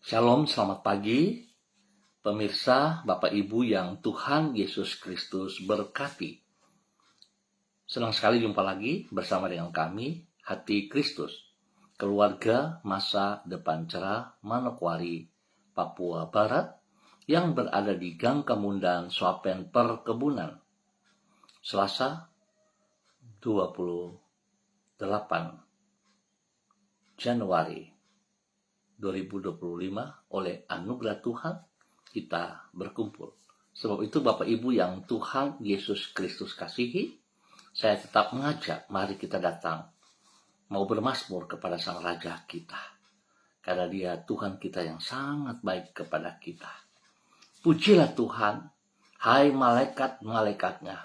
Shalom, selamat pagi, pemirsa, Bapak Ibu yang Tuhan Yesus Kristus berkati. Senang sekali jumpa lagi bersama dengan kami, Hati Kristus, keluarga masa depan cerah Manokwari, Papua Barat, yang berada di Gang Kemundan, Swapen Perkebunan. Selasa 28 Januari 2025, oleh anugerah Tuhan kita berkumpul. Sebab itu Bapak Ibu yang Tuhan Yesus Kristus kasihi, saya tetap mengajak, mari kita datang mau bermazmur kepada Sang Raja kita, karena Dia Tuhan kita yang sangat baik kepada kita. Pujilah Tuhan, hai malaikat-malaikatnya,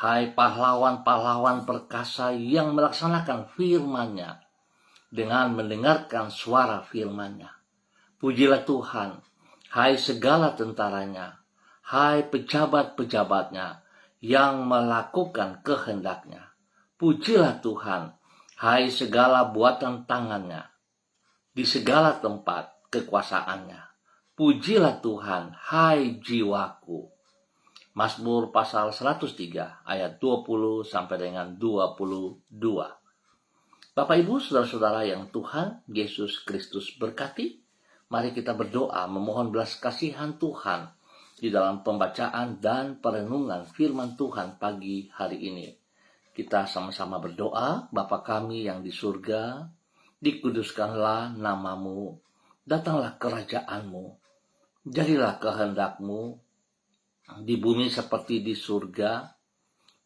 hai pahlawan-pahlawan perkasa yang melaksanakan firman-Nya dengan mendengarkan suara firman-Nya. Pujilah Tuhan, hai segala tentaranya, hai pejabat-pejabatnya yang melakukan kehendak-Nya. Pujilah Tuhan, hai segala buatan tangan-Nya, di segala tempat kekuasaan-Nya. Pujilah Tuhan, hai jiwaku. Mazmur pasal 103 ayat 20 sampai dengan 22. Bapak Ibu, saudara-saudara yang Tuhan Yesus Kristus berkati, mari kita berdoa memohon belas kasihan Tuhan di dalam pembacaan dan perenungan firman Tuhan pagi hari ini. Kita sama-sama berdoa. Bapa kami yang di surga, dikuduskanlah nama-Mu, datanglah kerajaan-Mu, jadilah kehendak-Mu di bumi seperti di surga.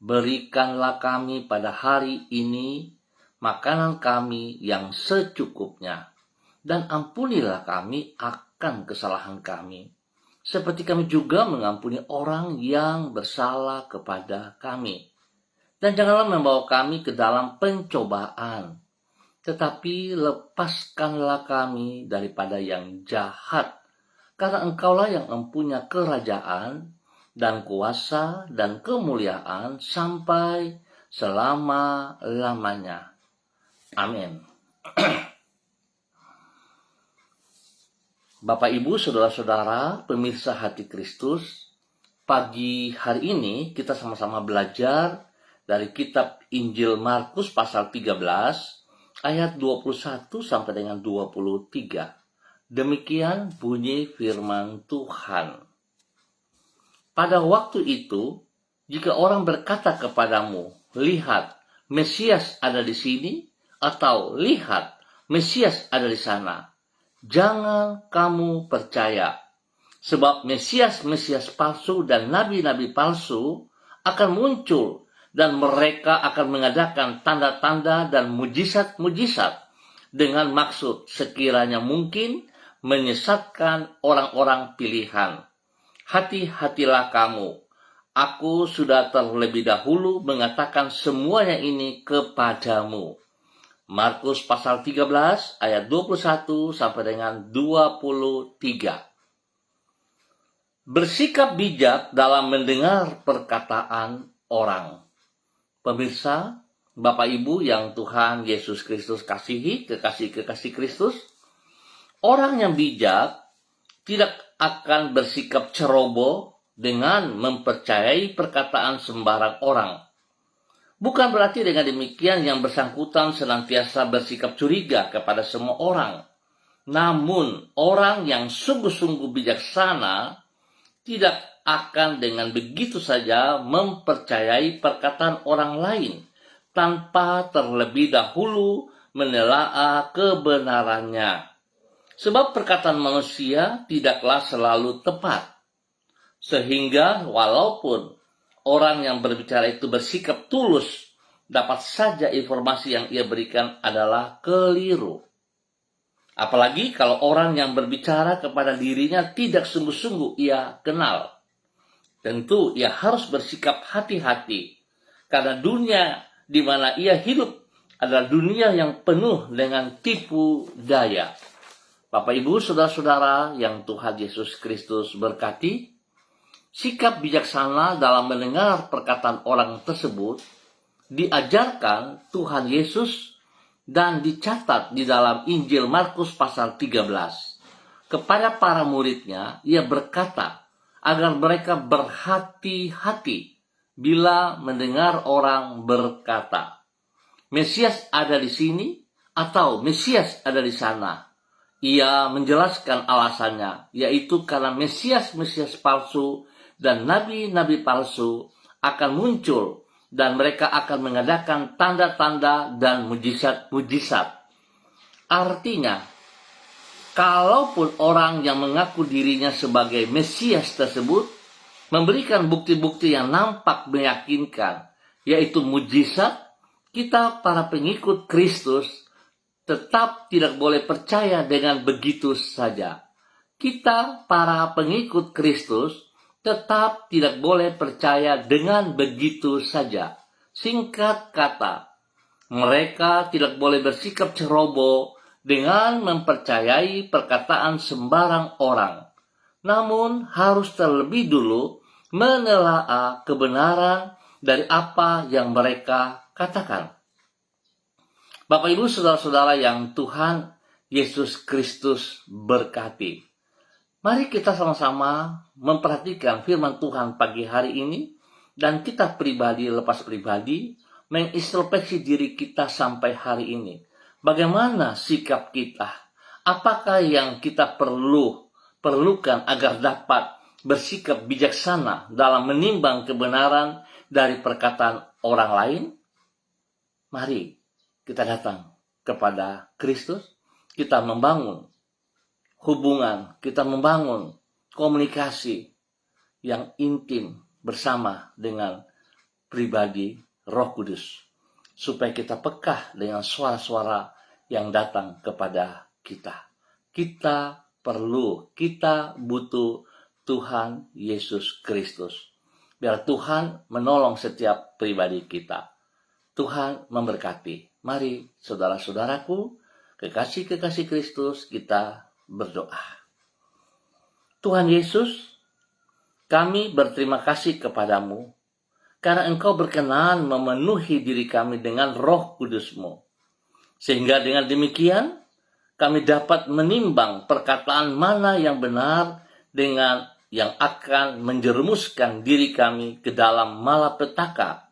Berikanlah kami pada hari ini makanan kami yang secukupnya, dan ampunilah kami akan kesalahan kami, seperti kami juga mengampuni orang yang bersalah kepada kami. Dan janganlah membawa kami ke dalam pencobaan, tetapi lepaskanlah kami daripada yang jahat, karena Engkaulah yang mempunyai kerajaan dan kuasa dan kemuliaan sampai selama-lamanya. Amin. Bapak Ibu, saudara-saudara, pemirsa Hati Kristus, pagi hari ini kita sama-sama belajar dari kitab Injil Markus pasal 13 ayat 21 sampai dengan 23. Demikian bunyi firman Tuhan. Pada waktu itu, jika orang berkata kepadamu, lihat, Mesias ada di sini, atau lihat, Mesias ada di sana, jangan kamu percaya. Sebab Mesias-Mesias palsu dan nabi-nabi palsu akan muncul, dan mereka akan mengadakan tanda-tanda dan mujizat-mujizat dengan maksud sekiranya mungkin menyesatkan orang-orang pilihan. Hati-hatilah kamu. Aku sudah terlebih dahulu mengatakan semuanya ini kepadamu. Markus pasal 13 ayat 21 sampai dengan 23. Bersikap bijak dalam mendengar perkataan orang. Pemirsa, Bapak Ibu yang Tuhan Yesus Kristus kasihi, kekasih-kekasih Kristus, orang yang bijak tidak akan bersikap ceroboh dengan mempercayai perkataan sembarang orang. Bukan berarti dengan demikian yang bersangkutan senantiasa bersikap curiga kepada semua orang. Namun, orang yang sungguh-sungguh bijaksana tidak akan dengan begitu saja mempercayai perkataan orang lain tanpa terlebih dahulu menelaah kebenarannya. Sebab perkataan manusia tidaklah selalu tepat. Sehingga walaupun orang yang berbicara itu bersikap tulus, dapat saja informasi yang ia berikan adalah keliru. Apalagi kalau orang yang berbicara kepada dirinya tidak sungguh-sungguh ia kenal. Tentu ia harus bersikap hati-hati, karena dunia di mana ia hidup adalah dunia yang penuh dengan tipu daya. Bapak Ibu, saudara-saudara yang Tuhan Yesus Kristus berkati, sikap bijaksana dalam mendengar perkataan orang tersebut diajarkan Tuhan Yesus dan dicatat di dalam Injil Markus pasal 13. kepada para muridnya, ia berkata agar mereka berhati-hati bila mendengar orang berkata, Mesias ada di sini atau Mesias ada di sana. Ia menjelaskan alasannya, yaitu karena Mesias-Mesias palsu dan nabi-nabi palsu akan muncul dan mereka akan mengadakan tanda-tanda dan mujizat-mujizat. Artinya, kalaupun orang yang mengaku dirinya sebagai Mesias tersebut memberikan bukti-bukti yang nampak meyakinkan, yaitu mujizat, kita para pengikut Kristus tetap tidak boleh percaya dengan begitu saja. Kita para pengikut Kristus tetap tidak boleh percaya dengan begitu saja. Singkat kata, mereka tidak boleh bersikap ceroboh dengan mempercayai perkataan sembarang orang. Namun harus terlebih dulu menelaah kebenaran dari apa yang mereka katakan. Bapak Ibu saudara-saudara yang Tuhan Yesus Kristus berkati. Mari kita sama-sama memperhatikan firman Tuhan pagi hari ini dan kita pribadi lepas pribadi mengintrospeksi diri kita sampai hari ini. Bagaimana sikap kita? Apakah yang kita perlukan agar dapat bersikap bijaksana dalam menimbang kebenaran dari perkataan orang lain? Mari kita datang kepada Kristus, kita membangun hubungan, kita membangun komunikasi yang intim bersama dengan pribadi Roh Kudus, supaya kita peka dengan suara-suara yang datang kepada kita. Kita butuh Tuhan Yesus Kristus. Biar Tuhan menolong setiap pribadi kita. Tuhan memberkati. Mari saudara-saudaraku, kekasih-kekasih Kristus, kita berdoa. Tuhan Yesus, kami berterima kasih kepadamu karena Engkau berkenan memenuhi diri kami dengan Roh Kudus-Mu. Sehingga dengan demikian kami dapat menimbang perkataan mana yang benar dengan yang akan menjerumuskan diri kami ke dalam malapetaka.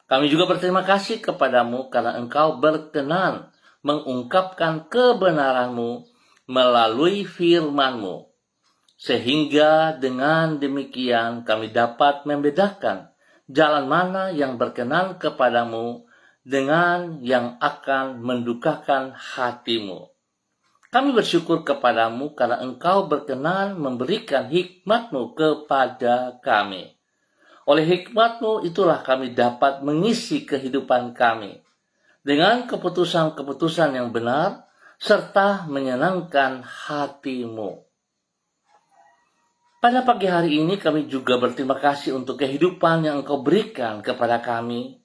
Kami juga berterima kasih kepadamu karena Engkau berkenan mengungkapkan kebenaran-Mu melalui firman-Mu. Sehingga dengan demikian kami dapat membedakan jalan mana yang berkenan kepadamu dengan yang akan mendukakan hatimu. Kami bersyukur kepadamu karena Engkau berkenan memberikan hikmat-Mu kepada kami. Oleh hikmat-Mu itulah kami dapat mengisi kehidupan kami dengan keputusan-keputusan yang benar serta menyenangkan hati-Mu. Pada pagi hari ini kami juga berterima kasih untuk kehidupan yang Engkau berikan kepada kami.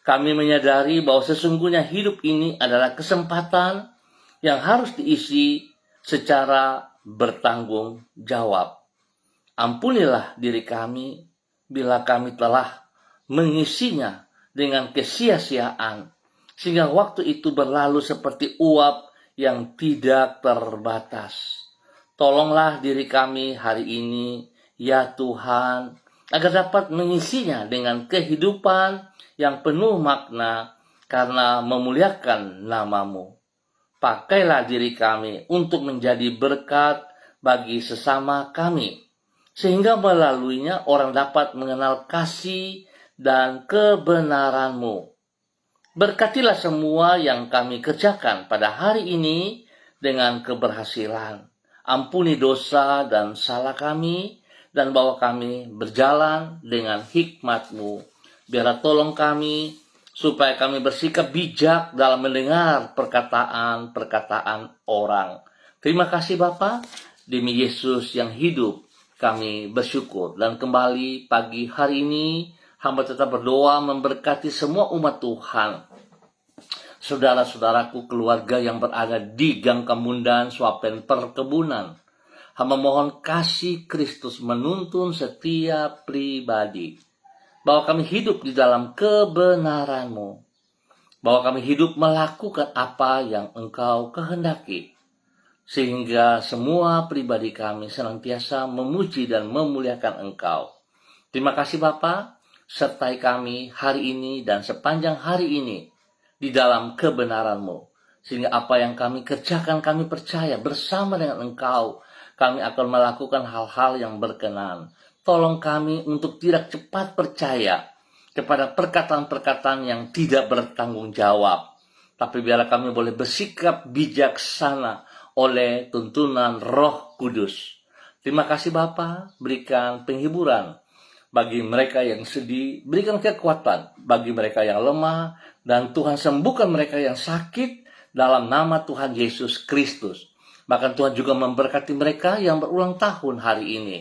Kami menyadari bahwa sesungguhnya hidup ini adalah kesempatan yang harus diisi secara bertanggung jawab. Ampunilah diri kami bila kami telah mengisinya dengan kesia-siaan, sehingga waktu itu berlalu seperti uap yang tidak terbatas. Tolonglah diri kami hari ini, ya Tuhan, agar dapat mengisinya dengan kehidupan yang penuh makna karena memuliakan nama-Mu. Pakailah diri kami untuk menjadi berkat bagi sesama kami, sehingga melaluinya orang dapat mengenal kasih dan kebenaran-Mu. Berkatilah semua yang kami kerjakan pada hari ini dengan keberhasilan. Ampuni dosa dan salah kami, dan bawa kami berjalan dengan hikmat-Mu. Biarlah tolong kami, supaya kami bersikap bijak dalam mendengar perkataan-perkataan orang. Terima kasih Bapa, demi Yesus yang hidup, kami bersyukur. Dan kembali pagi hari ini, hamba tetap berdoa memberkati semua umat Tuhan. Saudara-saudaraku, keluarga yang berada di Gang Kemundan, Swapen Perkebunan. Hamba mohon kasih Kristus menuntun setiap pribadi. Bahwa kami hidup di dalam kebenaran-Mu. Bahwa kami hidup melakukan apa yang Engkau kehendaki. sehingga semua pribadi kami senantiasa memuji dan memuliakan Engkau. Terima kasih Bapa, sertai kami hari ini dan sepanjang hari ini di dalam kebenaran-Mu. Sehingga apa yang kami kerjakan, kami percaya bersama dengan Engkau, kami akan melakukan hal-hal yang berkenan. Tolong kami untuk tidak cepat percaya kepada perkataan-perkataan yang tidak bertanggung jawab. Tapi biarlah kami boleh bersikap bijaksana oleh tuntunan Roh Kudus. Terima kasih Bapa, berikan penghiburan bagi mereka yang sedih, berikan kekuatan bagi mereka yang lemah, dan Tuhan sembuhkan mereka yang sakit dalam nama Tuhan Yesus Kristus. Bahkan Tuhan juga memberkati mereka yang berulang tahun hari ini.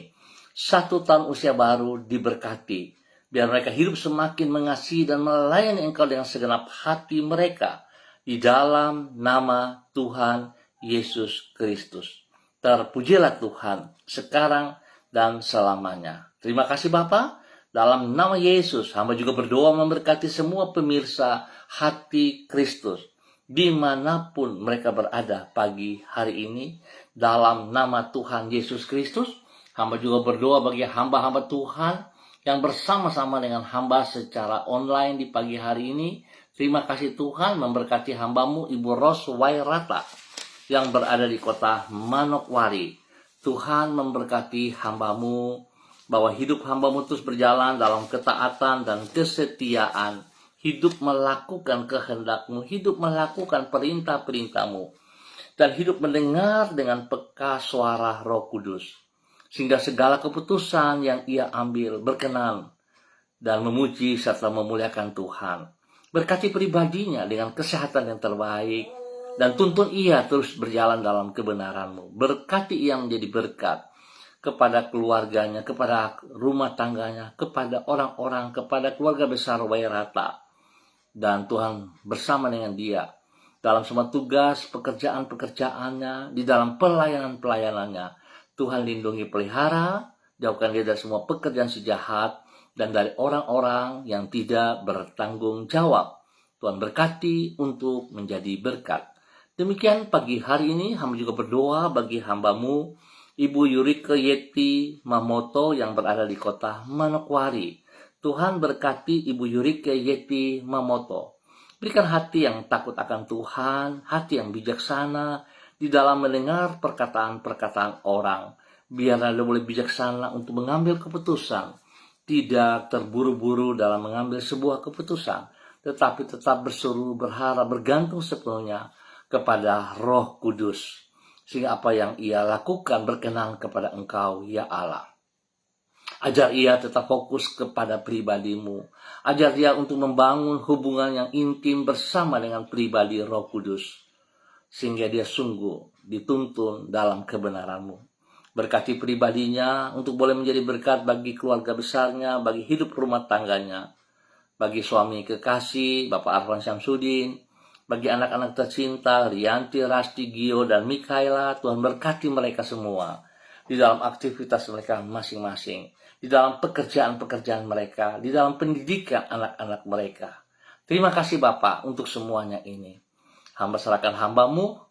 1 tahun usia baru diberkati. Biar mereka hidup semakin mengasihi dan melayani Engkau dengan segenap hati mereka. Di dalam nama Tuhan Yesus Kristus. Terpujilah Tuhan sekarang dan selamanya. Terima kasih Bapa. Dalam nama Yesus, hamba juga berdoa memberkati semua pemirsa Hati Kristus, dimanapun mereka berada pagi hari ini. Dalam nama Tuhan Yesus Kristus, hamba juga berdoa bagi hamba-hamba Tuhan yang bersama-sama dengan hamba secara online di pagi hari ini. Terima kasih Tuhan, memberkati hambamu Ibu Ros Wairata yang berada di kota Manokwari. Tuhan memberkati hambamu, bahwa hidup hambamu terus berjalan dalam ketaatan dan kesetiaan. Hidup melakukan kehendak-Mu, hidup melakukan perintah-perintah-Mu, dan hidup mendengar dengan peka suara Roh Kudus. Sehingga segala keputusan yang ia ambil berkenan dan memuji serta memuliakan Tuhan. Berkati pribadinya dengan kesehatan yang terbaik, dan tuntun ia terus berjalan dalam kebenaran-Mu. Berkati ia menjadi berkat kepada keluarganya, kepada rumah tangganya, kepada orang-orang, kepada keluarga besar Wairata. Dan Tuhan bersama dengan dia dalam semua tugas, pekerjaan-pekerjaannya, di dalam pelayanan-pelayanannya. Tuhan lindungi, pelihara, jauhkan dia dari semua pekerjaan sejahat dan dari orang-orang yang tidak bertanggung jawab. Tuhan berkati untuk menjadi berkat. Demikian pagi hari ini hamba juga berdoa bagi hambamu Ibu Yurike Yeti Mamoto yang berada di kota Manokwari. Tuhan berkati Ibu Yurike Yeti Mamoto. Berikan hati yang takut akan Tuhan, hati yang bijaksana di dalam mendengar perkataan-perkataan orang. Biarlah dia boleh bijaksana untuk mengambil keputusan. Tidak terburu-buru dalam mengambil sebuah keputusan, tetapi tetap berseru, berharap, bergantung sepenuhnya kepada Roh Kudus. Sehingga apa yang ia lakukan berkenan kepada Engkau, ya Allah. Ajar ia tetap fokus kepada pribadi-Mu. Ajar dia untuk membangun hubungan yang intim bersama dengan pribadi Roh Kudus. Sehingga dia sungguh dituntun dalam kebenaran-Mu. Berkati pribadinya untuk boleh menjadi berkat bagi keluarga besarnya, bagi hidup rumah tangganya. Bagi suami kekasih, Bapak Arfan Syamsuddin, bagi anak-anak tercinta, Rianti, Rasti, Gio, dan Mikaela. Tuhan berkati mereka semua di dalam aktivitas mereka masing-masing, di dalam pekerjaan-pekerjaan mereka, di dalam pendidikan anak-anak mereka. Terima kasih Bapak untuk semuanya ini. Hamba serahkan hambamu,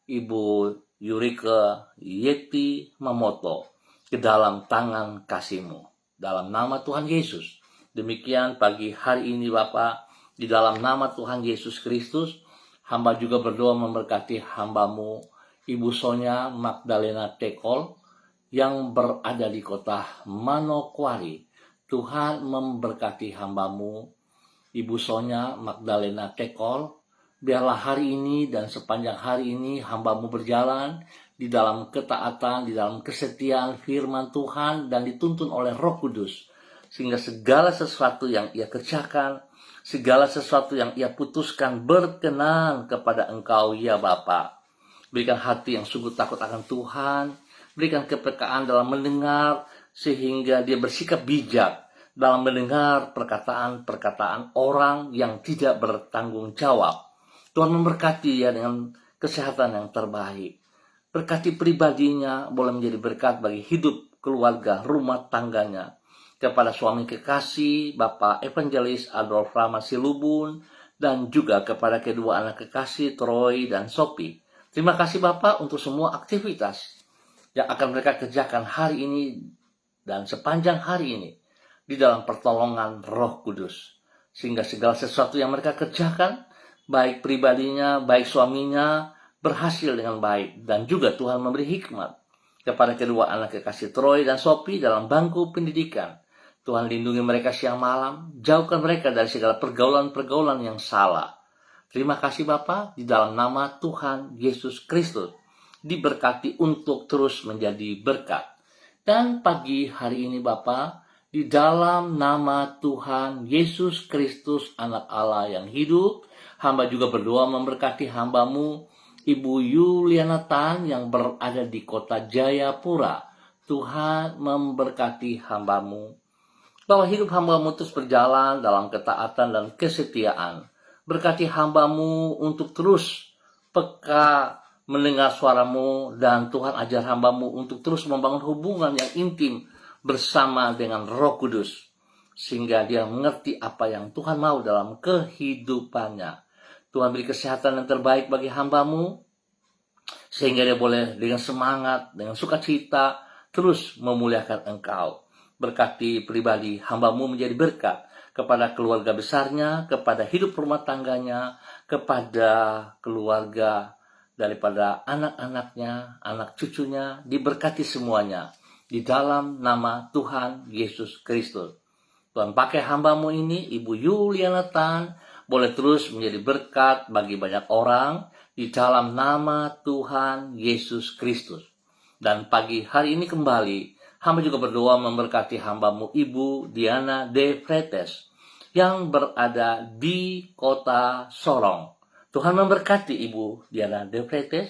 Ibu Yurike Yeti Mamoto, ke dalam tangan kasih-Mu. Dalam nama Tuhan Yesus. Demikian pagi hari ini Bapak, di dalam nama Tuhan Yesus Kristus, hamba juga berdoa memberkati hambamu Ibu Sonya Magdalena Tekol yang berada di kota Manokwari. Tuhan memberkati hambamu Ibu Sonya Magdalena Tekol. Biarlah hari ini dan sepanjang hari ini hambamu berjalan di dalam ketaatan, di dalam kesetiaan firman Tuhan dan dituntun oleh Roh Kudus. Sehingga segala sesuatu yang ia kerjakan, segala sesuatu yang ia putuskan berkenan kepada Engkau, ya Bapa. Berikan hati yang sungguh takut akan Tuhan. Berikan kepekaan dalam mendengar, sehingga dia bersikap bijak dalam mendengar perkataan-perkataan orang yang tidak bertanggung jawab. Tuhan memberkati dia dengan kesehatan yang terbaik. Berkati pribadinya boleh menjadi berkat bagi hidup, keluarga, rumah tangganya. Kepada suami kekasih, Bapak Evangelis Adolf Rama Silubun, dan juga kepada kedua anak kekasih, Troy dan Sophie. Terima kasih Bapak untuk semua aktivitas yang akan mereka kerjakan hari ini dan sepanjang hari ini di dalam pertolongan Roh Kudus. Sehingga segala sesuatu yang mereka kerjakan, baik pribadinya, baik suaminya, berhasil dengan baik. Dan juga Tuhan memberi hikmat kepada kedua anak kekasih Troy dan Sophie dalam bangku pendidikan. Tuhan lindungi mereka siang malam, jauhkan mereka dari segala pergaulan-pergaulan yang salah. Terima kasih Bapa, di dalam nama Tuhan Yesus Kristus, diberkati untuk terus menjadi berkat. Dan pagi hari ini Bapa, di dalam nama Tuhan Yesus Kristus, Anak Allah yang hidup, hamba juga berdoa memberkati hambamu, Ibu Yuliana Tan yang berada di kota Jayapura. Tuhan memberkati hambamu, bahwa hidup hambamu terus berjalan dalam ketaatan dan kesetiaan. Berkati hambamu untuk terus peka mendengar suaramu, dan Tuhan ajar hambamu untuk terus membangun hubungan yang intim bersama dengan Roh Kudus, sehingga dia mengerti apa yang Tuhan mau dalam kehidupannya. Tuhan beri kesehatan yang terbaik bagi hambamu, sehingga dia boleh dengan semangat, dengan sukacita terus memuliakan Engkau. Berkati pribadi hambamu menjadi berkat kepada keluarga besarnya, kepada hidup rumah tangganya, kepada keluarga daripada anak-anaknya, anak cucunya, diberkati semuanya di dalam nama Tuhan Yesus Kristus. Tuhan pakai hambamu ini, Ibu Yuliana Tan, boleh terus menjadi berkat bagi banyak orang di dalam nama Tuhan Yesus Kristus. Dan pagi hari ini kembali, hamba juga berdoa memberkati hambamu Ibu Diana De Fretes yang berada di kota Sorong. Tuhan memberkati Ibu Diana De Fretes,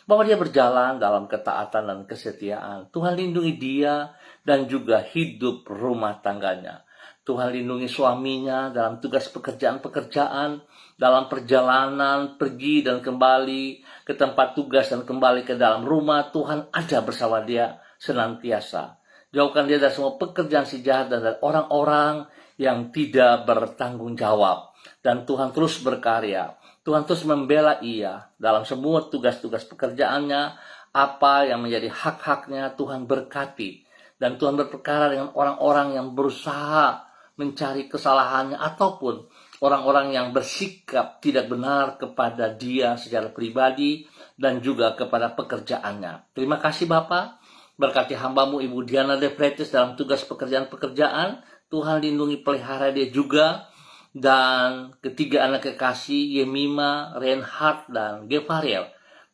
bahwa dia berjalan dalam ketaatan dan kesetiaan. Tuhan lindungi dia dan juga hidup rumah tangganya. Tuhan lindungi suaminya dalam tugas pekerjaan-pekerjaan, dalam perjalanan pergi dan kembali ke tempat tugas dan kembali ke dalam rumah. Tuhan ada bersama dia senantiasa. Jauhkan dia dari semua pekerjaan si jahat dan dari orang-orang yang tidak bertanggung jawab. Dan Tuhan terus berkarya. Tuhan terus membela ia dalam semua tugas-tugas pekerjaannya. Apa yang menjadi hak-haknya Tuhan berkati. Dan Tuhan berperkara dengan orang-orang yang berusaha mencari kesalahannya, ataupun orang-orang yang bersikap tidak benar kepada dia secara pribadi dan juga kepada pekerjaannya. Terima kasih Bapak. Berkati hambamu Ibu Diana De Fretes dalam tugas pekerjaan-pekerjaan. Tuhan lindungi pelihara dia juga. Dan ketiga anak kekasih Yemima, Reinhard, dan Gevariel.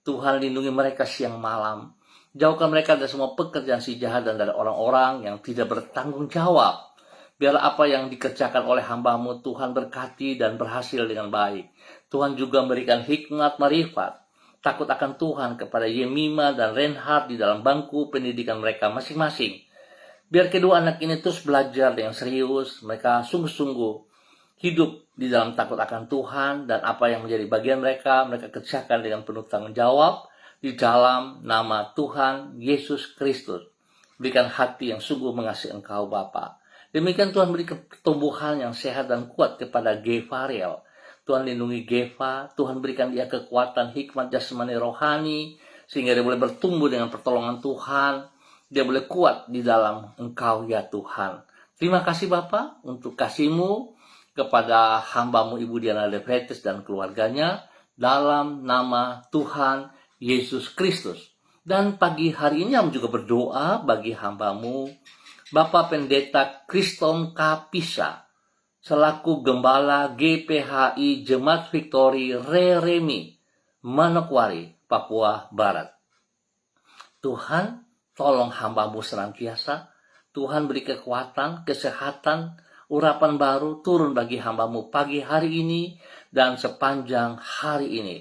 Tuhan lindungi mereka siang malam. Jauhkan mereka dari semua pekerjaan si jahat dan dari orang-orang yang tidak bertanggung jawab. Biarlah apa yang dikerjakan oleh hambamu Tuhan berkati dan berhasil dengan baik. Tuhan juga memberikan hikmat marifat, takut akan Tuhan kepada Yemima dan Reinhard di dalam bangku pendidikan mereka masing-masing. Biar kedua anak ini terus belajar dengan serius, mereka sungguh-sungguh hidup di dalam takut akan Tuhan, dan apa yang menjadi bagian mereka kerjakan dengan penuh tanggung jawab di dalam nama Tuhan Yesus Kristus. Berikan hati yang sungguh mengasihi Engkau Bapa. Demikian Tuhan beri pertumbuhan yang sehat dan kuat kepada Gevariel. Tuhan lindungi Geva, Tuhan berikan dia kekuatan, hikmat, jasmani, rohani, sehingga dia boleh bertumbuh dengan pertolongan Tuhan. Dia boleh kuat di dalam Engkau ya Tuhan. Terima kasih Bapa untuk kasih-Mu kepada hambamu Ibu Diana De Fretes dan keluarganya dalam nama Tuhan Yesus Kristus. Dan pagi hari ini kami juga berdoa bagi hambamu Bapak Pendeta Kriston Kapisa selaku Gembala GPHI Jemaat Victory Reremi, Manokwari, Papua Barat. Tuhan, tolong hambamu senantiasa. Tuhan beri kekuatan, kesehatan, urapan baru turun bagi hambamu pagi hari ini dan sepanjang hari ini.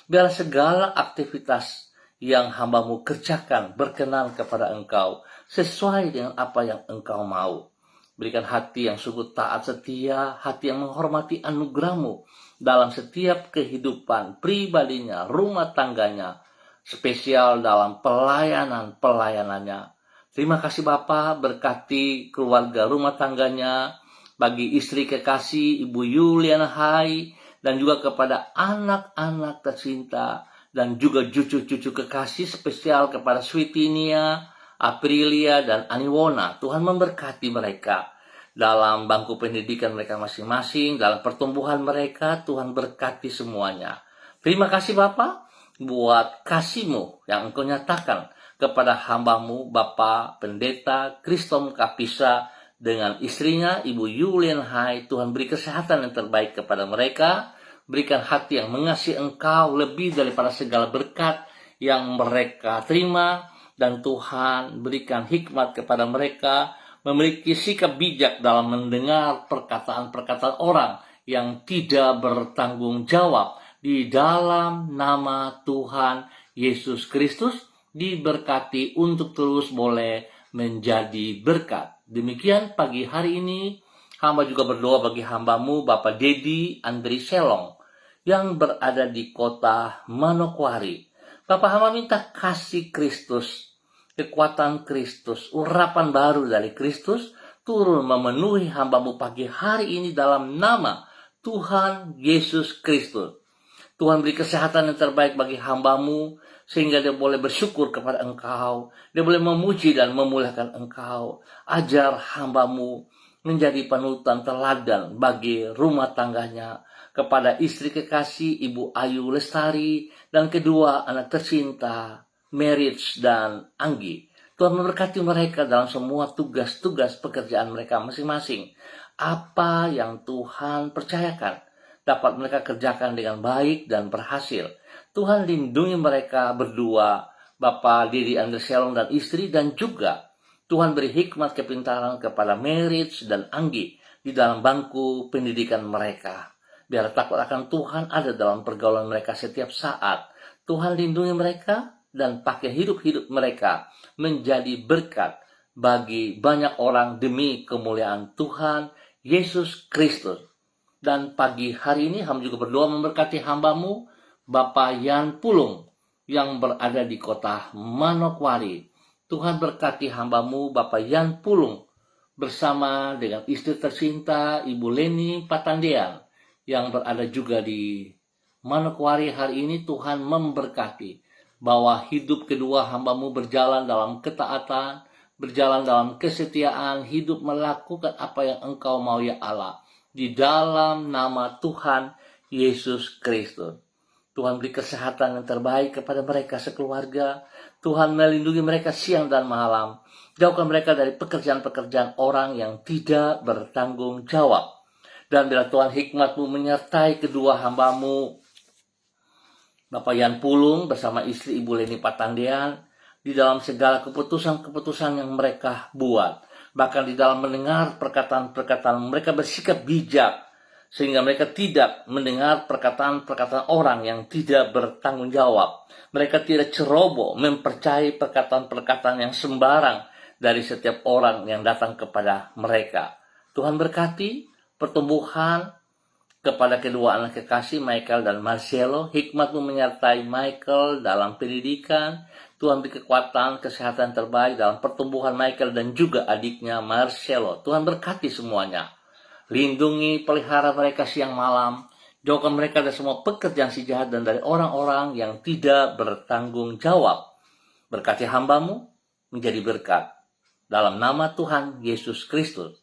Biar segala aktivitas yang hambamu kerjakan berkenan kepada Engkau, sesuai dengan apa yang Engkau mau. Berikan hati yang sungguh taat setia, hati yang menghormati anugerah-Mu dalam setiap kehidupan pribadinya, rumah tangganya, spesial dalam pelayanannya. Terima kasih Bapa, berkati keluarga rumah tangganya, bagi istri kekasih Ibu Yuliana Hai, dan juga kepada anak-anak tercinta dan juga cucu-cucu kekasih spesial kepada Switinia, Aprilia, dan Aniwona. Tuhan memberkati mereka dalam bangku pendidikan mereka masing-masing, dalam pertumbuhan mereka. Tuhan berkati semuanya. Terima kasih Bapa buat kasih-Mu yang Engkau nyatakan kepada hamba-Mu, Bapak Pendeta Kristom Kapisa dengan istrinya, Ibu Yulian Hai. Tuhan beri kesehatan yang terbaik kepada mereka. Berikan hati yang mengasihi Engkau lebih daripada segala berkat yang mereka terima. Dan Tuhan berikan hikmat kepada mereka, memiliki sikap bijak dalam mendengar perkataan-perkataan orang yang tidak bertanggung jawab. Di dalam nama Tuhan Yesus Kristus, diberkati untuk terus boleh menjadi berkat. Demikian pagi hari ini, hamba juga berdoa bagi hamba-Mu, Bapak Dedi Andri Selong, yang berada di kota Manokwari. Bapak hamba minta kasih Kristus, kekuatan Kristus, urapan baru dari Kristus turun memenuhi hamba-Mu pagi hari ini dalam nama Tuhan Yesus Kristus. Tuhan beri kesehatan yang terbaik bagi hamba-Mu sehingga dia boleh bersyukur kepada Engkau, dia boleh memuji dan memuliakan Engkau. Ajar hamba-Mu menjadi panutan teladan bagi rumah tangganya, kepada istri kekasih Ibu Ayu Lestari dan kedua anak tercinta Merits dan Anggi. Tuhan memberkati mereka dalam semua tugas-tugas pekerjaan mereka masing-masing. Apa yang Tuhan percayakan dapat mereka kerjakan dengan baik dan berhasil. Tuhan lindungi mereka berdua, Bapak Didi Andri Selong dan istri, dan juga Tuhan beri hikmat kepintaran kepada Merits dan Anggi di dalam bangku pendidikan mereka. Biar takut akan Tuhan ada dalam pergaulan mereka setiap saat. Tuhan lindungi mereka dan pakai hidup-hidup mereka menjadi berkat bagi banyak orang demi kemuliaan Tuhan Yesus Kristus. Dan pagi hari ini hamba juga berdoa memberkati hamba-Mu, Bapak Yan Pulung, yang berada di kota Manokwari. Tuhan berkati hamba-Mu, Bapak Yan Pulung, bersama dengan istri tercinta Ibu Leni Patandean, yang berada juga di Manokwari hari ini. Tuhan memberkati bahwa hidup kedua hamba-Mu berjalan dalam ketaatan, berjalan dalam kesetiaan, hidup melakukan apa yang Engkau mau ya Allah. Di dalam nama Tuhan Yesus Kristus. Tuhan beri kesehatan yang terbaik kepada mereka sekeluarga. Tuhan melindungi mereka siang dan malam. Jauhkan mereka dari pekerjaan-pekerjaan orang yang tidak bertanggung jawab. Dan bila Tuhan hikmat-Mu menyertai kedua hamba-Mu, Bapak Yan Pulung bersama istri Ibu Leni Patandean, di dalam segala keputusan-keputusan yang mereka buat. Bahkan di dalam mendengar perkataan-perkataan, mereka bersikap bijak, sehingga mereka tidak mendengar perkataan-perkataan orang yang tidak bertanggung jawab. Mereka tidak ceroboh mempercayai perkataan-perkataan yang sembarang dari setiap orang yang datang kepada mereka. Tuhan berkati pertumbuhan kepada kedua anak kekasih Michael dan Marcelo. Hikmat-Mu menyertai Michael dalam pendidikan. Tuhan beri kekuatan, kesehatan terbaik dalam pertumbuhan Michael dan juga adiknya Marcelo. Tuhan berkati semuanya. Lindungi, pelihara mereka siang malam. Jauhkan mereka dari semua pekerjaan si jahat dan dari orang-orang yang tidak bertanggung jawab. Berkati hamba-Mu menjadi berkat. Dalam nama Tuhan Yesus Kristus.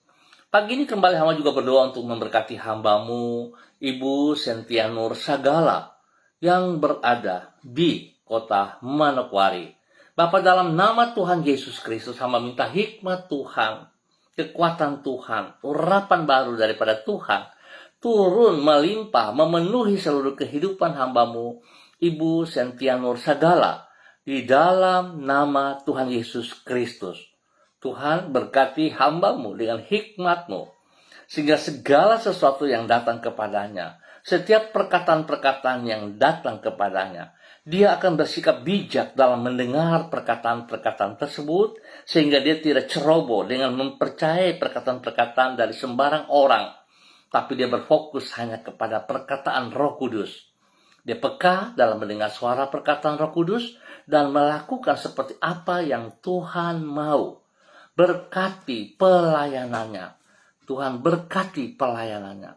Pagi ini kembali hamba juga berdoa untuk memberkati hamba-Mu, Ibu Sentianur Sagala, yang berada di kota Manokwari. Bapak, dalam nama Tuhan Yesus Kristus, hamba minta hikmat Tuhan, kekuatan Tuhan, urapan baru daripada Tuhan, turun melimpah, memenuhi seluruh kehidupan hamba-Mu, Ibu Sentianur Sagala, di dalam nama Tuhan Yesus Kristus. Tuhan berkati hamba-Mu dengan hikmat-Mu, sehingga segala sesuatu yang datang kepadanya, setiap perkataan-perkataan yang datang kepadanya, dia akan bersikap bijak dalam mendengar perkataan-perkataan tersebut, sehingga dia tidak ceroboh dengan mempercayai perkataan-perkataan dari sembarang orang, tapi dia berfokus hanya kepada perkataan Roh Kudus. Dia peka dalam mendengar suara perkataan Roh Kudus dan melakukan seperti apa yang Tuhan mau. Berkati pelayanannya. Tuhan berkati pelayanannya.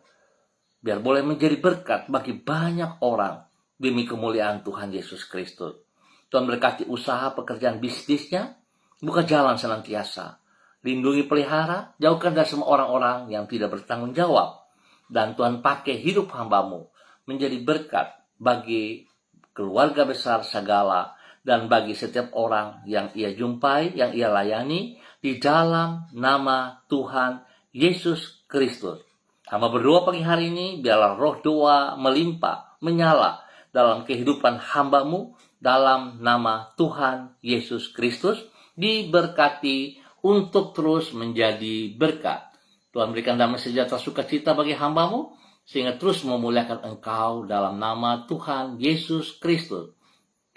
Biar boleh menjadi berkat bagi banyak orang demi kemuliaan Tuhan Yesus Kristus. Tuhan berkati usaha pekerjaan bisnisnya, buka jalan senantiasa. Lindungi pelihara, jauhkan dari semua orang-orang yang tidak bertanggung jawab. Dan Tuhan pakai hidup hamba-Mu menjadi berkat bagi keluarga besar segala dan bagi setiap orang yang ia jumpai, yang ia layani di dalam nama Tuhan Yesus Kristus. Hamba berdoa pagi hari ini, biarlah roh doa melimpah, menyala dalam kehidupan hamba-Mu dalam nama Tuhan Yesus Kristus, diberkati untuk terus menjadi berkat. Tuhan berikan damai sejahtera sukacita bagi hamba-Mu, sehingga terus memuliakan Engkau dalam nama Tuhan Yesus Kristus.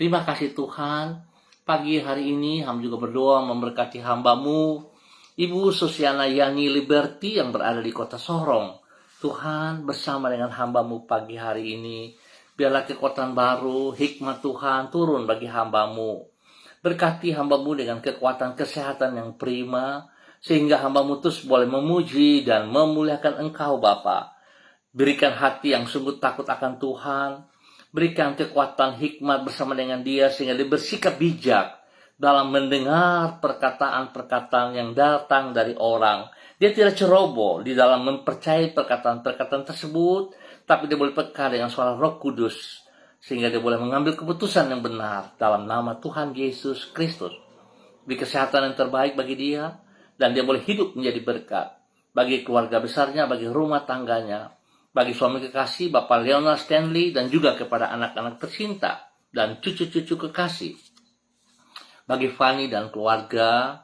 Terima kasih Tuhan, pagi hari ini hamba juga berdoa memberkati hamba-Mu, Ibu Susiana Yani Liberty yang berada di kota Sorong. Tuhan bersama dengan hamba-Mu pagi hari ini, biarlah kekuatan baru, hikmat Tuhan turun bagi hamba-Mu. Berkati hamba-Mu dengan kekuatan kesehatan yang prima, sehingga hamba-Mu terus boleh memuji dan memuliakan Engkau Bapa. Berikan hati yang sungguh takut akan Tuhan, berikan kekuatan hikmat bersama dengan Dia, sehingga dia bersikap bijak dalam mendengar perkataan-perkataan yang datang dari orang. Dia tidak ceroboh di dalam mempercayai perkataan-perkataan tersebut, tapi dia boleh peka dengan suara Roh Kudus, sehingga dia boleh mengambil keputusan yang benar dalam nama Tuhan Yesus Kristus. Beri kesehatan yang terbaik bagi dia, dan dia boleh hidup menjadi berkat bagi keluarga besarnya, bagi rumah tangganya, bagi suami kekasih Bapak Leonard Stanley, dan juga kepada anak-anak tercinta dan cucu-cucu kekasih. Bagi Fanny dan keluarga,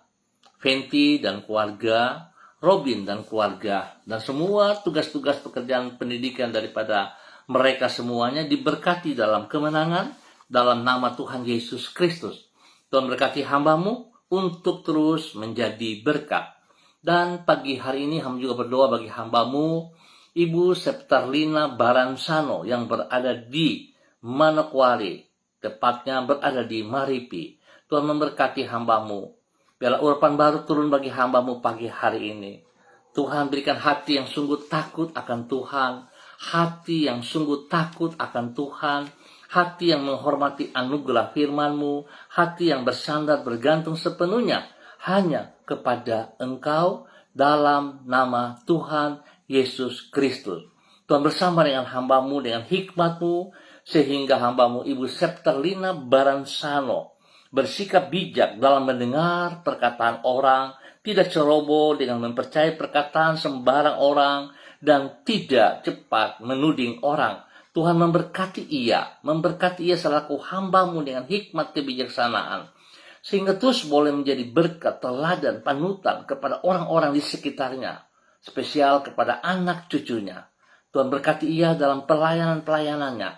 Fenty dan keluarga, Robin dan keluarga, dan semua tugas-tugas pekerjaan pendidikan daripada mereka semuanya diberkati dalam kemenangan dalam nama Tuhan Yesus Kristus. Tuhan berkati hamba-Mu untuk terus menjadi berkat. Dan pagi hari ini hamba juga berdoa bagi hamba-Mu, Ibu Septarlina Baransano yang berada di Manokwari, tepatnya berada di Maripi. Tuhan memberkati hamba-Mu. Biarlah urapan baru turun bagi hamba-Mu pagi hari ini. Tuhan berikan hati yang sungguh takut akan Tuhan, hati yang sungguh takut akan Tuhan, hati yang menghormati anugerah firman-Mu, hati yang bersandar bergantung sepenuhnya hanya kepada Engkau dalam nama Tuhan Yesus Kristus. Tuhan bersama dengan hamba-Mu, dengan hikmat-Mu, sehingga hamba-Mu Ibu Septarlina Baransano bersikap bijak dalam mendengar perkataan orang, tidak ceroboh dengan mempercayai perkataan sembarang orang, dan tidak cepat menuding orang. Tuhan memberkati ia selaku hamba-Mu dengan hikmat kebijaksanaan, sehingga terus boleh menjadi berkat, teladan, panutan kepada orang-orang di sekitarnya, spesial kepada anak cucunya. Tuhan berkati ia dalam pelayanan-pelayanannya,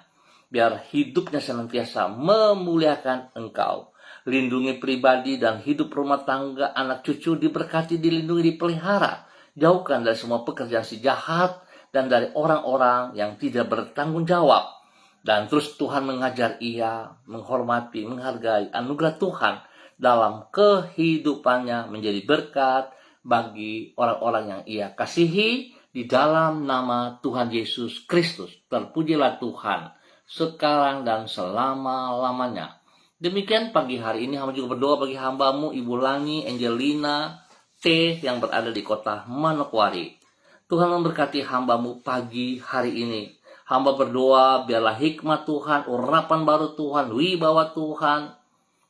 biar hidupnya senantiasa memuliakan Engkau. Lindungi pribadi dan hidup rumah tangga anak cucu, diberkati, dilindungi, dipelihara. Jauhkan dari semua pekerjaan si jahat dan dari orang-orang yang tidak bertanggung jawab. Dan terus Tuhan mengajar ia menghormati, menghargai anugerah Tuhan dalam kehidupannya, menjadi berkat bagi orang-orang yang ia kasihi di dalam nama Tuhan Yesus Kristus. Terpujilah Tuhan sekarang dan selama-lamanya. Demikian pagi hari ini hamba juga berdoa bagi hamba-Mu Ibu Lani Angelina T yang berada di kota Manokwari. Tuhan memberkati hamba-Mu pagi hari ini. Hamba berdoa biarlah hikmat Tuhan, urapan baru Tuhan, wibawa Tuhan,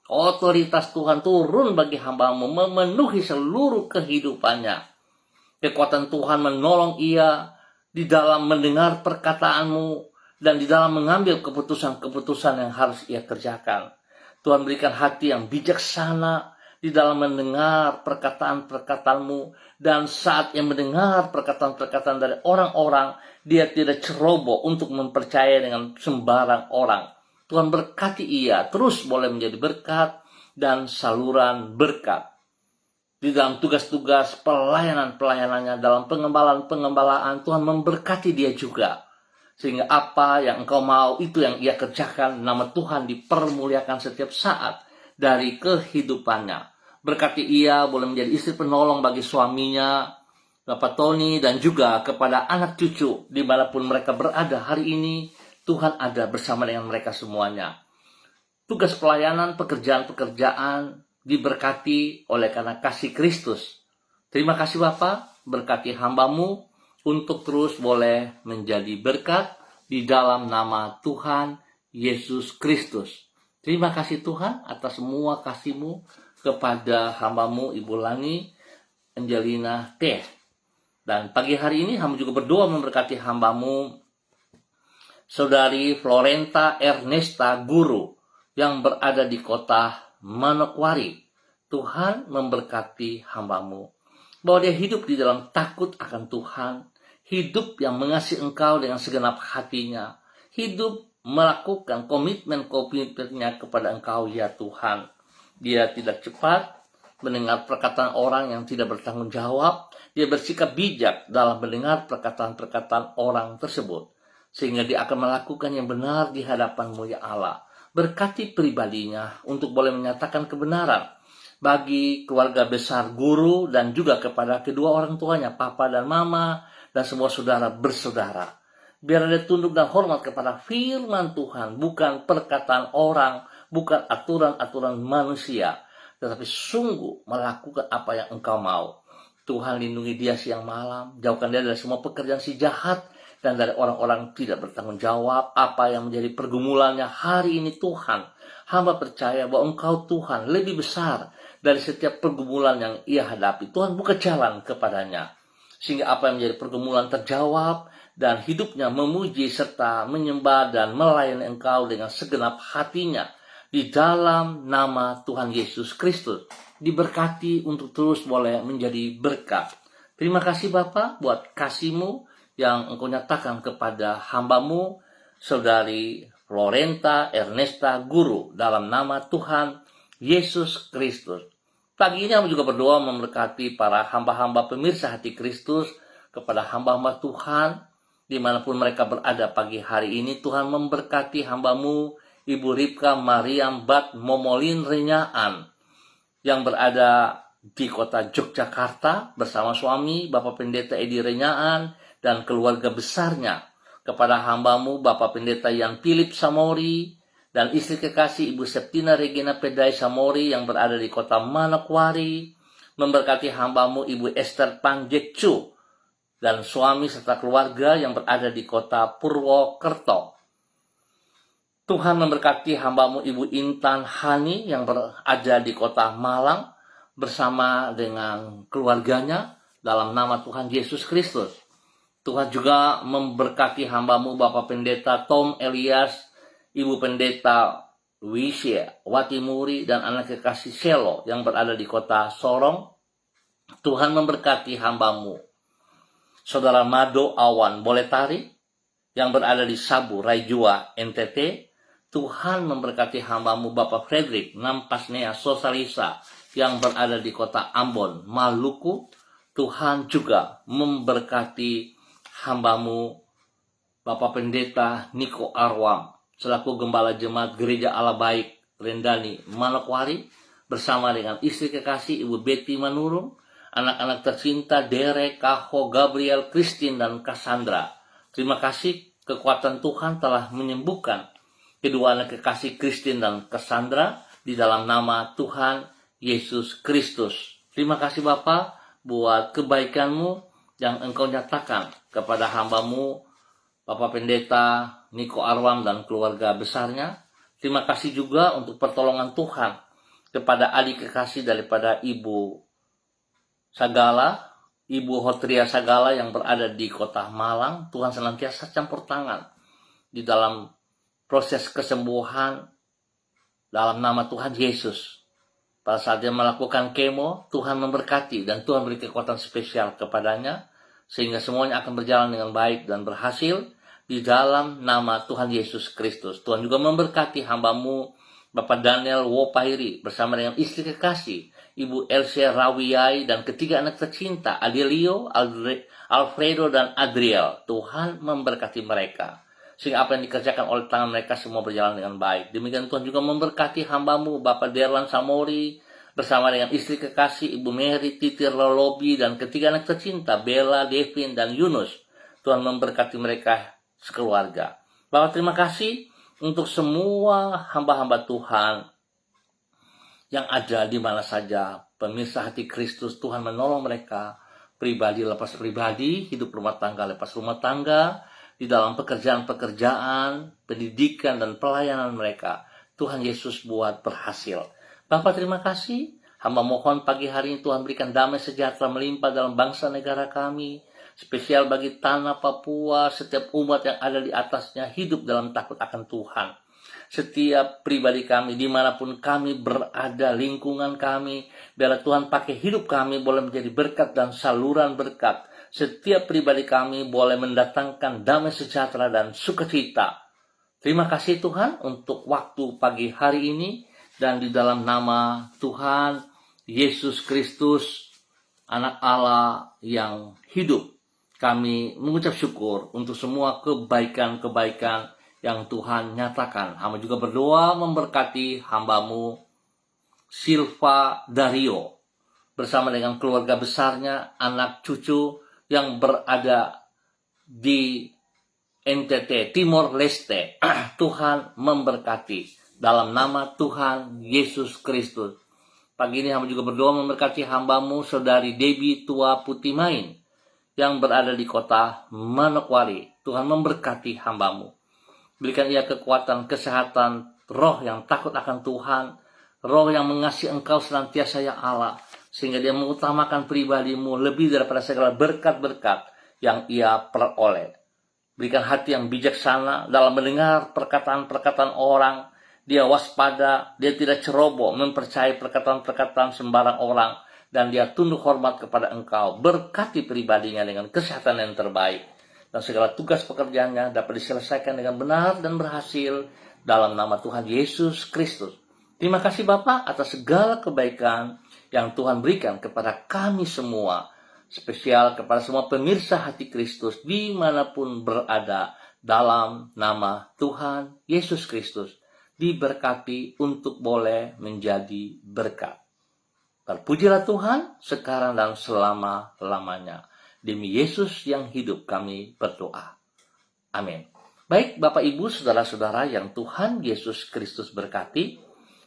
otoritas Tuhan turun bagi hamba-Mu, memenuhi seluruh kehidupannya. Kekuatan Tuhan menolong ia di dalam mendengar perkataan-Mu dan di dalam mengambil keputusan-keputusan yang harus ia kerjakan. Tuhan berikan hati yang bijaksana di dalam mendengar perkataan-perkataan-Mu, dan saat ia mendengar perkataan-perkataan dari orang-orang, dia tidak ceroboh untuk mempercayai dengan sembarang orang. Tuhan berkati ia terus boleh menjadi berkat dan saluran berkat di dalam tugas-tugas pelayanan-pelayanannya, dalam pengembalaan. Tuhan memberkati dia juga, sehingga apa yang Engkau mau itu yang ia kerjakan. Nama Tuhan dipermuliakan setiap saat dari kehidupannya. Berkati ia boleh menjadi istri penolong bagi suaminya, Bapak Tony, dan juga kepada anak cucu dimanapun mereka berada hari ini. Tuhan ada bersama dengan mereka semuanya. Tugas pelayanan, pekerjaan-pekerjaan diberkati oleh karena kasih Kristus. Terima kasih Bapa, berkati hamba-Mu untuk terus boleh menjadi berkat di dalam nama Tuhan Yesus Kristus. Terima kasih Tuhan atas semua kasih-Mu kepada hamba-Mu Ibu Lani Angelina Teh. Dan pagi hari ini hamba juga berdoa memberkati hamba-Mu Saudari Florenta Ernesta Guru yang berada di kota Manokwari. Tuhan memberkati hamba-Mu, bahwa dia hidup di dalam takut akan Tuhan, hidup yang mengasihi Engkau dengan segenap hatinya, hidup melakukan komitmen-komitmennya kepada Engkau ya Tuhan. Dia tidak cepat mendengar perkataan orang yang tidak bertanggung jawab. Dia bersikap bijak dalam mendengar perkataan-perkataan orang tersebut, sehingga dia akan melakukan yang benar di hadapan-Mu ya Allah. Berkati pribadinya untuk boleh menyatakan kebenaran bagi keluarga besar guru dan juga kepada kedua orang tuanya, papa dan mama, dan semua saudara bersaudara. Biar dia tunduk dan hormat kepada firman Tuhan, bukan perkataan orang, bukan aturan-aturan manusia, tetapi sungguh melakukan apa yang Engkau mau. Tuhan lindungi dia siang malam, jauhkan dia dari semua pekerjaan si jahat, dan dari orang-orang tidak bertanggung jawab apa yang menjadi pergumulannya hari ini Tuhan. Hamba percaya bahwa Engkau Tuhan lebih besar dari setiap pergumulan yang ia hadapi. Tuhan buka jalan kepadanya, sehingga apa yang menjadi pergumulan terjawab, dan hidupnya memuji serta menyembah dan melayani Engkau dengan segenap hatinya. Di dalam nama Tuhan Yesus Kristus, diberkati untuk terus boleh menjadi berkat. Terima kasih Bapa buat kasih-Mu yang Engkau nyatakan kepada hamba-Mu, Saudari Florenta Ernesta Guru, dalam nama Tuhan Yesus Kristus. Pagi ini aku juga berdoa memberkati para hamba-hamba pemirsa hati Kristus, kepada hamba-hamba Tuhan, dimanapun mereka berada pagi hari ini. Tuhan memberkati hamba-Mu, Ibu Ripka Mariam Bat Momolin Renyaan, yang berada di kota Yogyakarta bersama suami Bapak Pendeta Edi Renyaan dan keluarga besarnya, kepada hamba-Mu Bapak Pendeta Yan Philip Samori dan istri kekasih Ibu Septina Regina Pedai Samori yang berada di kota Manokwari. Memberkati hamba-Mu Ibu Esther Panjekcu dan suami serta keluarga yang berada di kota Purwokerto. Tuhan memberkati hamba-Mu Ibu Intan Hani yang berada di kota Malang bersama dengan keluarganya dalam nama Tuhan Yesus Kristus. Tuhan juga memberkati hamba-Mu Bapak Pendeta Tom Elias, Ibu Pendeta Wisya Watimuri, dan anak kekasih Selo yang berada di kota Sorong. Tuhan memberkati hamba-Mu Saudara Mado Awan Boletari yang berada di Sabu, Raijua, NTT. Tuhan memberkati hamba-Mu Bapak Frederick Nampasnea Sosalisa yang berada di kota Ambon, Maluku. Tuhan juga memberkati hamba-Mu Bapak Pendeta Niko Arwam selaku Gembala Jemaat Gereja Allah Baik Rendani Manokwari, bersama dengan istri kekasih Ibu Betty Manurung, anak-anak tercinta Derek, Kaho, Gabriel, Christine, dan Cassandra. Terima kasih, kekuatan Tuhan telah menyembuhkan kedua anak kekasih Christine dan Cassandra di dalam nama Tuhan Yesus Kristus. Terima kasih Bapa buat kebaikan-Mu yang Engkau nyatakan kepada hamba-Mu Bapak Pendeta Niko Arwam dan keluarga besarnya. Terima kasih juga untuk pertolongan Tuhan kepada adik kekasih daripada Ibu Sagala, Ibu Hotria Sagala yang berada di kota Malang. Tuhan senantiasa campur tangan di dalam proses kesembuhan dalam nama Tuhan Yesus. Pada saat dia melakukan kemo, Tuhan memberkati dan Tuhan beri kekuatan spesial kepadanya, sehingga semuanya akan berjalan dengan baik dan berhasil di dalam nama Tuhan Yesus Kristus. Tuhan juga memberkati hamba-Mu Bapak Daniel Wopairi bersama dengan istri kekasih Ibu Elsie Rawiyai dan ketiga anak tercinta Adelio, Alfredo, dan Adriel. Tuhan memberkati mereka, sehingga apa yang dikerjakan oleh tangan mereka semua berjalan dengan baik. Demikian Tuhan juga memberkati hamba-Mu Bapak Derlan Samori bersama dengan istri kekasih Ibu Mary Titir Lolobi dan ketiga anak tercinta Bella, Devin, dan Yunus. Tuhan memberkati mereka sekeluarga. Bapak terima kasih untuk semua hamba-hamba Tuhan yang ada di mana saja. Pemirsa hati Kristus, Tuhan menolong mereka pribadi lepas pribadi, hidup rumah tangga lepas rumah tangga, di dalam pekerjaan-pekerjaan, pendidikan dan pelayanan mereka. Tuhan Yesus buat berhasil. Bapak terima kasih. Hamba mohon pagi hari ini Tuhan berikan damai sejahtera melimpah dalam bangsa negara kami. Spesial bagi tanah Papua, setiap umat yang ada di atasnya hidup dalam takut akan Tuhan. Setiap pribadi kami, dimanapun kami berada, lingkungan kami, biarlah Tuhan pakai hidup kami boleh menjadi berkat dan saluran berkat. Setiap pribadi kami boleh mendatangkan damai sejahtera dan sukacita. Terima kasih Tuhan untuk waktu pagi hari ini, dan di dalam nama Tuhan Yesus Kristus, Anak Allah yang hidup, kami mengucap syukur untuk semua kebaikan-kebaikan yang Tuhan nyatakan. Hamba juga berdoa memberkati hambamu Silva Dario bersama dengan keluarga besarnya, anak cucu yang berada di NTT Timor Leste. Tuhan memberkati dalam nama Tuhan Yesus Kristus. Pagi ini hamba juga berdoa memberkati hambamu Saudari Debbie Tua Putimain yang berada di kota Manokwari. Tuhan memberkati hambamu. Berikan ia kekuatan, kesehatan, roh yang takut akan Tuhan, roh yang mengasihi engkau senantiasa ya Allah, sehingga dia mengutamakan pribadimu lebih daripada segala berkat-berkat yang ia peroleh. Berikan hati yang bijaksana dalam mendengar perkataan-perkataan orang, dia waspada, dia tidak ceroboh mempercayai perkataan-perkataan sembarang orang, dan dia tunduk hormat kepada engkau. Berkati pribadinya dengan kesehatan yang terbaik, dan segala tugas pekerjaannya dapat diselesaikan dengan benar dan berhasil dalam nama Tuhan Yesus Kristus. Terima kasih Bapa atas segala kebaikan yang Tuhan berikan kepada kami semua, spesial kepada semua pemirsa hati Kristus dimanapun berada, dalam nama Tuhan Yesus Kristus. Diberkati untuk boleh menjadi berkat. Terpujilah Tuhan sekarang dan selama-lamanya. Demi Yesus yang hidup kami berdoa. Amin. Baik Bapak Ibu Saudara-saudara yang Tuhan Yesus Kristus berkati,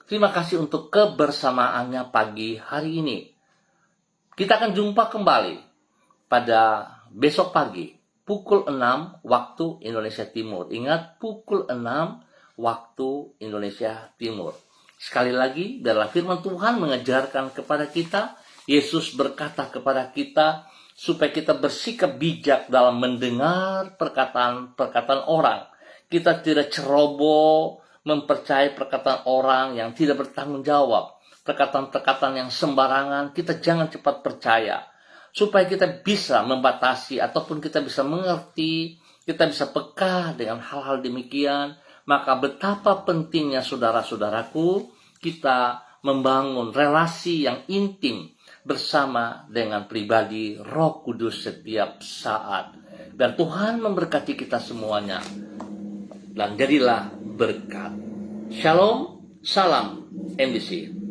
terima kasih untuk kebersamaannya pagi hari ini. Kita akan jumpa kembali pada besok pagi pukul 6 waktu Indonesia Timur. Ingat, pukul 6 waktu Indonesia Timur. Sekali lagi, biarlah firman Tuhan mengajarkan kepada kita, Yesus berkata kepada kita, supaya kita bersikap bijak dalam mendengar perkataan-perkataan orang. Kita tidak ceroboh mempercayai perkataan orang yang tidak bertanggung jawab. Perkataan-perkataan yang sembarangan, kita jangan cepat percaya. Supaya kita bisa membatasi ataupun kita bisa mengerti, kita bisa peka dengan hal-hal demikian. Maka betapa pentingnya saudara-saudaraku, kita membangun relasi yang intim bersama dengan pribadi Roh Kudus setiap saat. Dan Tuhan memberkati kita semuanya. Dan jadilah berkat. Shalom, salam MBC.